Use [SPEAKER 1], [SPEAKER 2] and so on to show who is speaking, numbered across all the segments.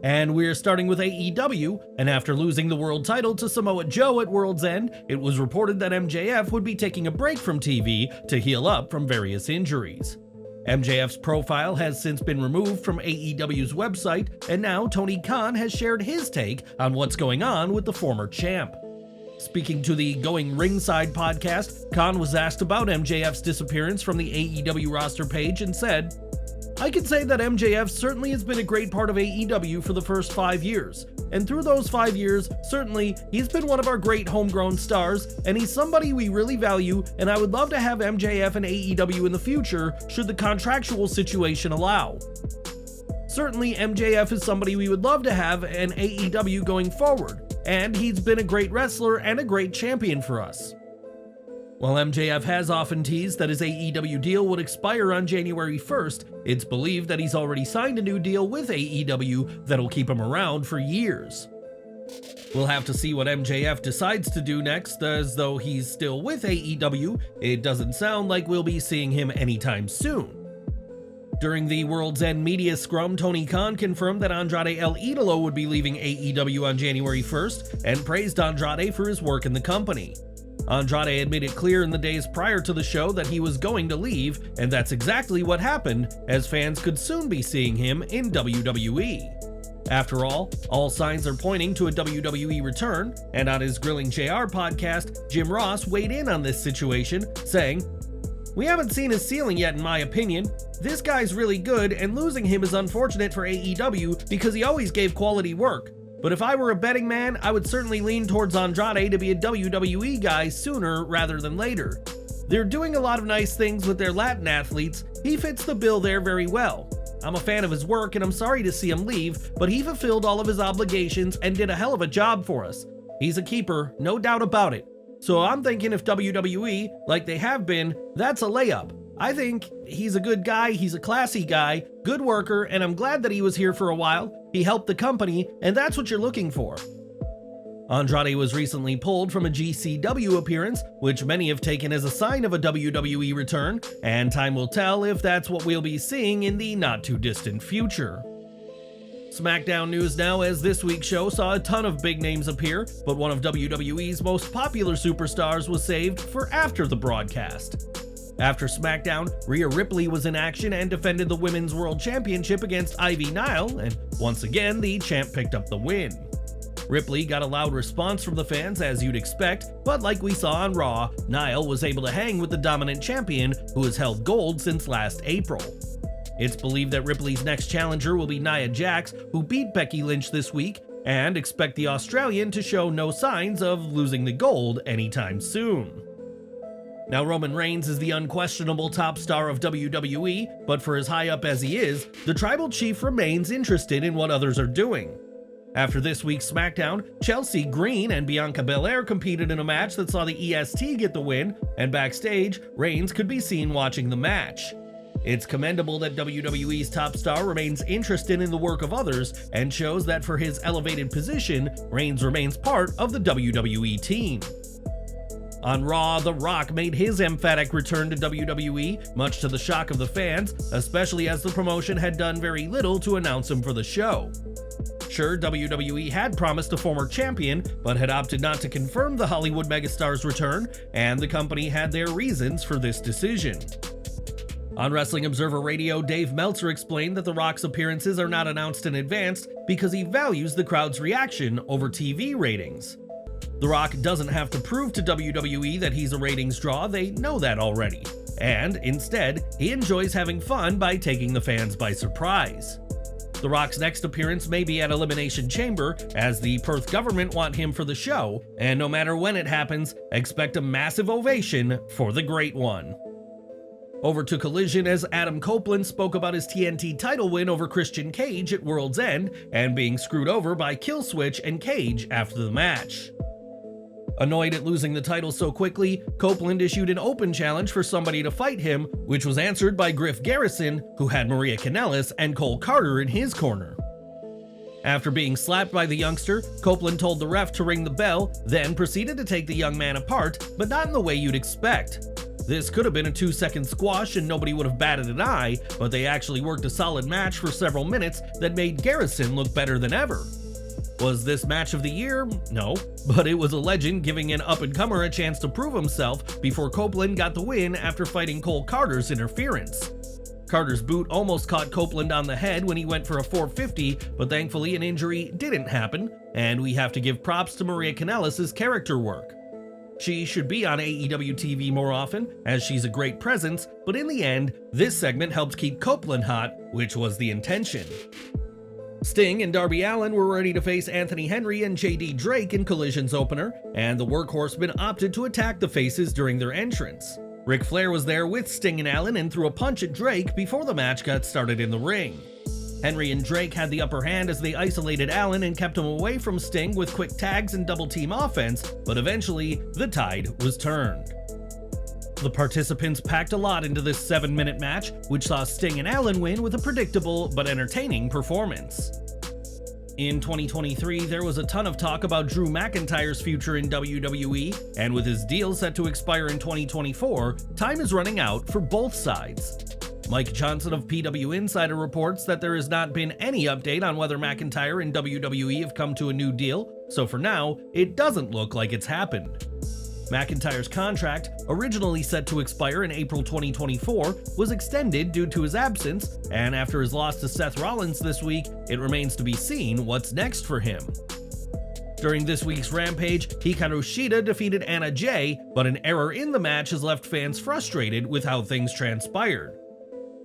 [SPEAKER 1] And we're starting with AEW, and after losing the world title to Samoa Joe at World's End, it was reported that MJF would be taking a break from TV to heal up from various injuries. MJF's profile has since been removed from AEW's website, and now Tony Khan has shared his take on what's going on with the former champ. Speaking to the Going Ringside podcast, Khan was asked about MJF's disappearance from the AEW roster page and said, "I can say that MJF certainly has been a great part of AEW for the first 5 years, and through those 5 years, certainly he's been one of our great homegrown stars, and he's somebody we really value, and I would love to have MJF and AEW in the future should the contractual situation allow. Certainly MJF is somebody we would love to have in AEW going forward, and he's been a great wrestler and a great champion for us." While MJF has often teased that his AEW deal would expire on January 1st, it's believed that he's already signed a new deal with AEW that'll keep him around for years. We'll have to see what MJF decides to do next, as though he's still with AEW, it doesn't sound like we'll be seeing him anytime soon. During the World's End media scrum, Tony Khan confirmed that Andrade El Idolo would be leaving AEW on January 1st and praised Andrade for his work in the company. Andrade had made it clear in the days prior to the show that he was going to leave, and that's exactly what happened, as fans could soon be seeing him in WWE. After all signs are pointing to a WWE return, and on his Grilling JR podcast, Jim Ross weighed in on this situation, saying, "We haven't seen his ceiling yet in my opinion. This guy's really good, and losing him is unfortunate for AEW because he always gave quality work. But if I were a betting man, I would certainly lean towards Andrade to be a WWE guy sooner rather than later. They're doing a lot of nice things with their Latin athletes. He fits the bill there very well. I'm a fan of his work and I'm sorry to see him leave, but he fulfilled all of his obligations and did a hell of a job for us. He's a keeper, no doubt about it. So I'm thinking if WWE, like they have been, that's a layup. I think he's a good guy, he's a classy guy, good worker, and I'm glad that he was here for a while. He helped the company, and that's what you're looking for." Andrade was recently pulled from a GCW appearance, which many have taken as a sign of a WWE return, and time will tell if that's what we'll be seeing in the not-too-distant future. Smackdown news now, as this week's show saw a ton of big names appear, but one of WWE's most popular superstars was saved for after the broadcast. After Smackdown, Rhea Ripley was in action and defended the Women's World Championship against Ivy Nile, and once again, the champ picked up the win. Ripley got a loud response from the fans, as you'd expect, but like we saw on Raw, Nile was able to hang with the dominant champion, who has held gold since last April. It's believed that Ripley's next challenger will be Nia Jax, who beat Becky Lynch this week, and expect the Australian to show no signs of losing the gold anytime soon. Now, Roman Reigns is the unquestionable top star of WWE, but for as high up as he is, the Tribal Chief remains interested in what others are doing. After this week's SmackDown, Chelsea Green and Bianca Belair competed in a match that saw the EST get the win, and backstage, Reigns could be seen watching the match. It's commendable that WWE's top star remains interested in the work of others, and shows that for his elevated position, Reigns remains part of the WWE team. On Raw, The Rock made his emphatic return to WWE, much to the shock of the fans, especially as the promotion had done very little to announce him for the show. Sure, WWE had promised a former champion, but had opted not to confirm the Hollywood megastar's return, and the company had their reasons for this decision. On Wrestling Observer Radio, Dave Meltzer explained that The Rock's appearances are not announced in advance because he values the crowd's reaction over TV ratings. The Rock doesn't have to prove to WWE that he's a ratings draw, they know that already. And, instead, he enjoys having fun by taking the fans by surprise. The Rock's next appearance may be at Elimination Chamber, as the Perth government want him for the show, and no matter when it happens, expect a massive ovation for the Great One. Over to Collision, as Adam Copeland spoke about his TNT title win over Christian Cage at World's End, and being screwed over by Killswitch and Cage after the match. Annoyed at losing the title so quickly, Copeland issued an open challenge for somebody to fight him, which was answered by Griff Garrison, who had Maria Kanellis and Cole Carter in his corner. After being slapped by the youngster, Copeland told the ref to ring the bell, then proceeded to take the young man apart, but not in the way you'd expect. This could have been a 2-second squash and nobody would have batted an eye, but they actually worked a solid match for several minutes that made Garrison look better than ever. Was this match of the year? No, but it was a legend giving an up-and-comer a chance to prove himself before Copeland got the win after fighting Cole Carter's interference. Carter's boot almost caught Copeland on the head when he went for a 450, but thankfully an injury didn't happen, and we have to give props to Maria Kanellis' character work. She should be on AEW TV more often, as she's a great presence, but in the end, this segment helped keep Copeland hot, which was the intention. Sting and Darby Allin were ready to face Anthony Henry and JD Drake in Collision's opener, and the Workhorsemen opted to attack the faces during their entrance. Ric Flair was there with Sting and Allin and threw a punch at Drake before the match got started in the ring. Henry and Drake had the upper hand as they isolated Allin and kept him away from Sting with quick tags and double-team offense, but eventually, the tide was turned. The participants packed a lot into this 7-minute match, which saw Sting and Allin win with a predictable but entertaining performance. In 2023, there was a ton of talk about Drew McIntyre's future in WWE, and with his deal set to expire in 2024, time is running out for both sides. Mike Johnson of PW Insider reports that there has not been any update on whether McIntyre and WWE have come to a new deal, so for now, it doesn't look like it's happened. McIntyre's contract, originally set to expire in April 2024, was extended due to his absence, and after his loss to Seth Rollins this week, it remains to be seen what's next for him. During this week's Rampage, Hikaru Shida defeated Anna Jay, but an error in the match has left fans frustrated with how things transpired.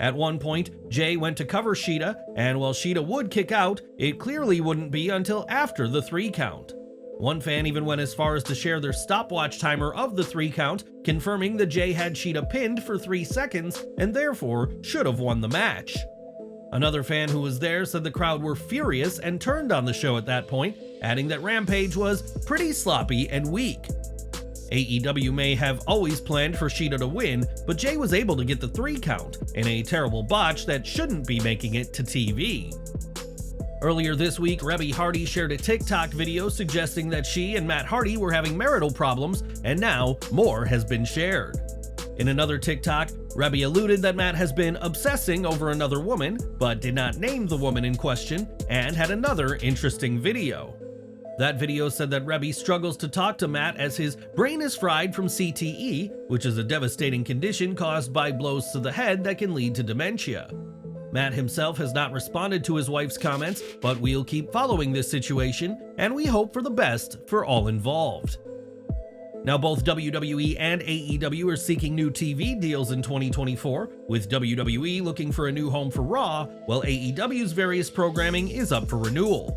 [SPEAKER 1] At one point, Jay went to cover Shida, and while Shida would kick out, it clearly wouldn't be until after the 3 count. One fan even went as far as to share their stopwatch timer of the 3 count, confirming that Jay had Shida pinned for 3 seconds and therefore should have won the match. Another fan who was there said the crowd were furious and turned on the show at that point, adding that Rampage was pretty sloppy and weak. AEW may have always planned for Shida to win, but Jay was able to get the 3 count in a terrible botch that shouldn't be making it to TV. Earlier this week, Reby Hardy shared a TikTok video suggesting that she and Matt Hardy were having marital problems, and now more has been shared. In another TikTok, Reby alluded that Matt has been obsessing over another woman, but did not name the woman in question, and had another interesting video. That video said that Reby struggles to talk to Matt as his brain is fried from CTE, which is a devastating condition caused by blows to the head that can lead to dementia. Matt himself has not responded to his wife's comments, but we'll keep following this situation, and we hope for the best for all involved. Now both WWE and AEW are seeking new TV deals in 2024, with WWE looking for a new home for Raw, while AEW's various programming is up for renewal.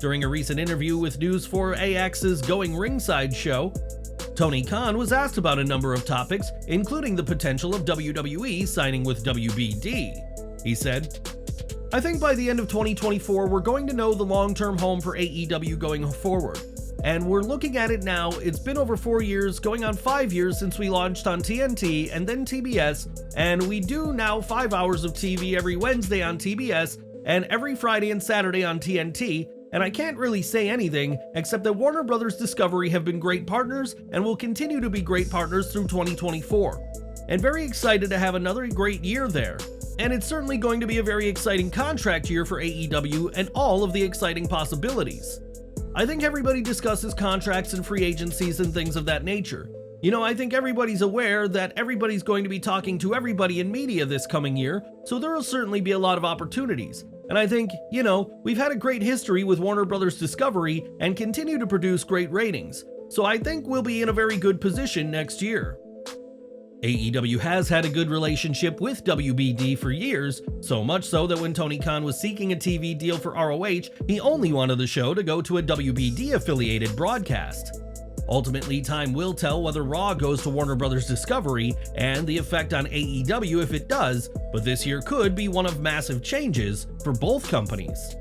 [SPEAKER 1] During a recent interview with News 4AX's Going Ringside show, Tony Khan was asked about a number of topics, including the potential of WWE signing with WBD. He said, "I think by the end of 2024, we're going to know the long-term home for AEW going forward. And we're looking at it now. It's been over 4 years, going on 5 years since we launched on TNT and then TBS, and we do now 5 hours of TV every Wednesday on TBS and every Friday and Saturday on TNT, and I can't really say anything except that Warner Bros. Discovery have been great partners and will continue to be great partners through 2024. And very excited to have another great year there. And it's certainly going to be a very exciting contract year for AEW and all of the exciting possibilities. I think everybody discusses contracts and free agencies and things of that nature. You know, I think everybody's aware that everybody's going to be talking to everybody in media this coming year, so there will certainly be a lot of opportunities. And I think, you know, we've had a great history with Warner Bros. Discovery and continue to produce great ratings, so I think we'll be in a very good position next year. AEW has had a good relationship with WBD for years, so much so that when Tony Khan was seeking a TV deal for ROH, he only wanted the show to go to a WBD-affiliated broadcast. Ultimately, time will tell whether Raw goes to Warner Bros. Discovery and the effect on AEW if it does, but this year could be one of massive changes for both companies.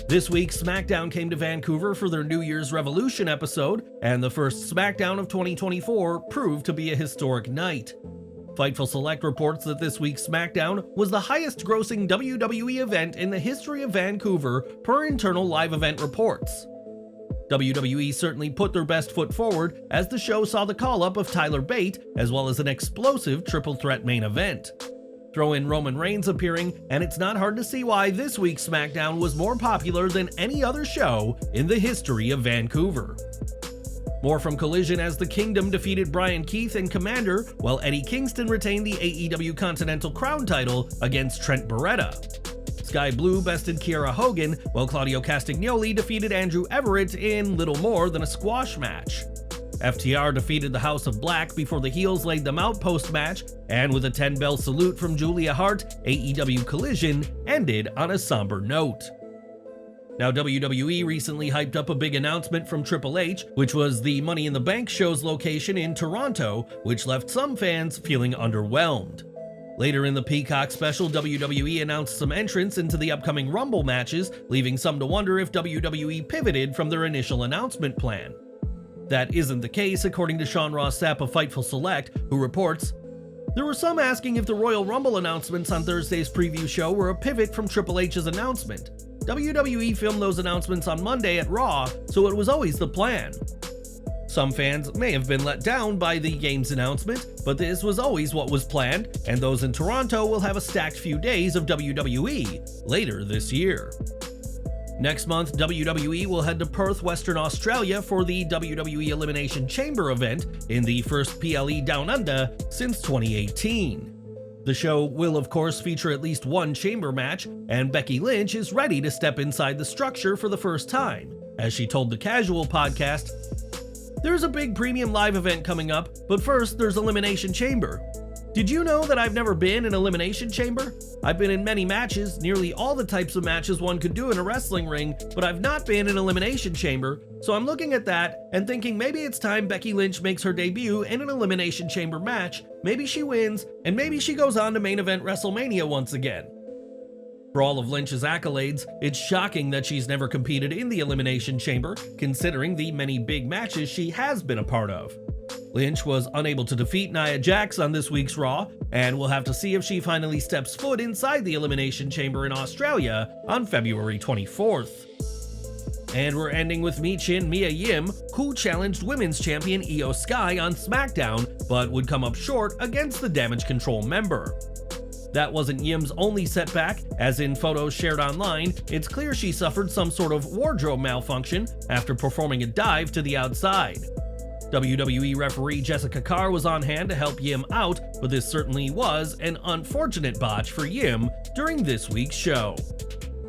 [SPEAKER 1] This week, Smackdown came to Vancouver for their New Year's Revolution episode, and the first Smackdown of 2024 proved to be a historic night. Fightful Select reports that this week's Smackdown was the highest-grossing WWE event in the history of Vancouver per internal live event reports. WWE certainly put their best foot forward as the show saw the call-up of Tyler Bate as well as an explosive triple threat main event. Throw in Roman Reigns appearing, and it's not hard to see why this week's SmackDown was more popular than any other show in the history of Vancouver. More from Collision as the Kingdom defeated Bryan Keith and Komander, while Eddie Kingston retained the AEW Continental Crown title against Trent Beretta. Sky Blue bested Kiera Hogan, while Claudio Castagnoli defeated Andrew Everett in little more than a squash match. FTR defeated the House of Black before the heels laid them out post-match, and with a 10-bell salute from Julia Hart, AEW Collision ended on a somber note. Now, WWE recently hyped up a big announcement from Triple H, which was the Money in the Bank show's location in Toronto, which left some fans feeling underwhelmed. Later in the Peacock special, WWE announced some entrants into the upcoming Rumble matches, leaving some to wonder if WWE pivoted from their initial announcement plan. That isn't the case, according to Sean Ross Sapp of Fightful Select, who reports, "There were some asking if the Royal Rumble announcements on Thursday's preview show were a pivot from Triple H's announcement. WWE filmed those announcements on Monday at Raw, so it was always the plan. Some fans may have been let down by the game's announcement, but this was always what was planned, and those in Toronto will have a stacked few days of WWE later this year." Next month, WWE will head to Perth, Western Australia for the WWE Elimination Chamber event in the first PLE Down Under since 2018. The show will of course feature at least one chamber match, and Becky Lynch is ready to step inside the structure for the first time. As she told the Casual podcast, "There's a big premium live event coming up, but first there's Elimination Chamber. Did you know that I've never been in Elimination Chamber? I've been in many matches, nearly all the types of matches one could do in a wrestling ring, but I've not been in Elimination Chamber, so I'm looking at that and thinking maybe it's time Becky Lynch makes her debut in an Elimination Chamber match, maybe she wins, and maybe she goes on to main event WrestleMania once again." For all of Lynch's accolades, it's shocking that she's never competed in the Elimination Chamber, considering the many big matches she has been a part of. Lynch was unable to defeat Nia Jax on this week's Raw, and we'll have to see if she finally steps foot inside the Elimination Chamber in Australia on February 24th. And we're ending with Michin Mia Yim, who challenged Women's Champion Io Sky on SmackDown, but would come up short against the Damage Control member. That wasn't Yim's only setback, as in photos shared online, it's clear she suffered some sort of wardrobe malfunction after performing a dive to the outside. WWE referee Jessica Carr was on hand to help Yim out, but this certainly was an unfortunate botch for Yim during this week's show.